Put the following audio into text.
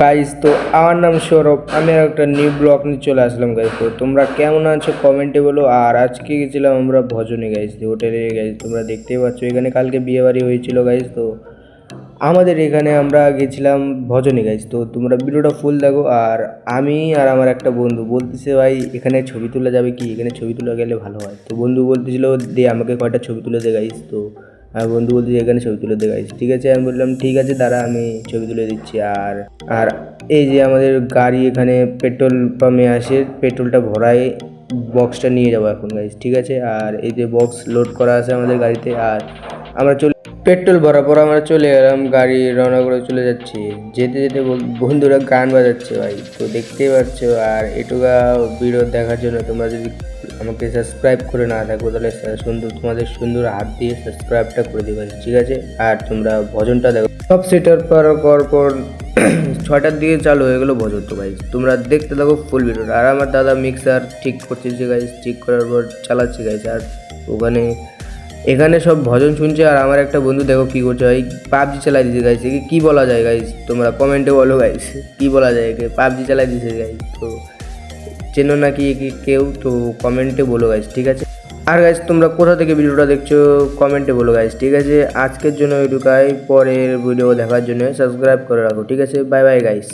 Guys, তো আমার নাম সৌরভ। আমি একটা নিউ ব্লগ নিয়ে চলে আসলাম গাইস। তো তোমরা কেমন আছো কমেন্টে বলো। আর আজকে গেছিলাম আমরা ভজনে গাইস, হোটেলে গাইস। তোমরা দেখতেই পাচ্ছ এখানে কালকে বিয়ে বাড়ি হয়েছিল গাইস। তো আমাদের এখানে আমরা গেছিলাম ভজনে গাইস। তো তোমরা ভিডিওটা ফুল দেখো। আর আমি আর আমার একটা বন্ধু বলতেছে, ভাই এখানে ছবি তোলা যাবে কি, এখানে ছবি তোলা গেলে ভালো হয়। তো বন্ধু বলতেছিল দে আমাকে কয়টা ছবি তুলে দে গাইস। তো আর বন্ধু বলতেছে এখানে ছবি তুলে দে গাইস। ঠিক আছে, আমি বললাম ঠিক আছে দাঁড়া, আমি ছবি তুলে দিচ্ছি। আর আর এই যে আমাদের গাড়ি এখানে পেট্রোল পাম্পে আসে, পেট্রোলটা ভরাই বক্সটা নিয়ে যাবো এখন গাইস। ঠিক আছে, আর এই যে বক্স লোড করা আছে আমাদের গাড়িতে। আর আমরা পেট্রোল ভরার পর আমরা চলে এলাম, গাড়ি রওনা করে চলে যাচ্ছি। যেতে যেতে বন্ধুরা গান বাজাচ্ছে ভাই, তো দেখতেই পাচ্ছ। আর এটুকা ভিডিও দেখার জন্য তোমরা যদি আমাকে সাবস্ক্রাইব করে না থাকো তাহলে তোমাদের সুন্দর হাত দিয়ে সাবস্ক্রাইবটা করে দিবে, ঠিক আছে। আর তোমরা ভজনটা দেখো। সব সেটার পর 6টার দিকে চালু হয়ে গেলো ভজন। তো গাইজ তোমরা দেখতে থাকো ফুল ভিডিওটা। আর আমার দাদা মিক্সার ঠিক করতেছে গাইজ, ঠিক করার পর চালাচ্ছে গাইজ। আর ওখানে এখানে সব ভজন শুনছে। আর আমার একটা বন্ধু দেখো কি করছে ভাই, পাবজি চালাই দিছে গাইস। একে কি বলা যায় গাইস, তোমরা কমেন্টে বলো গাইস কি বলা যায়। একে পাবজি চালাই দিছে গাইস। তো চেনো নাকি একে কেউ, তো কমেন্টে বলো গাইস, ঠিক আছে। আর গাইস তোমরা কোথা থেকে ভিডিওটা দেখছো কমেন্টে বলো গাইস, ঠিক আছে। আজকের জন্য এটুকাই, পরের ভিডিও দেখার জন্য সাবস্ক্রাইব করে রাখো, ঠিক আছে। Bye bye guys.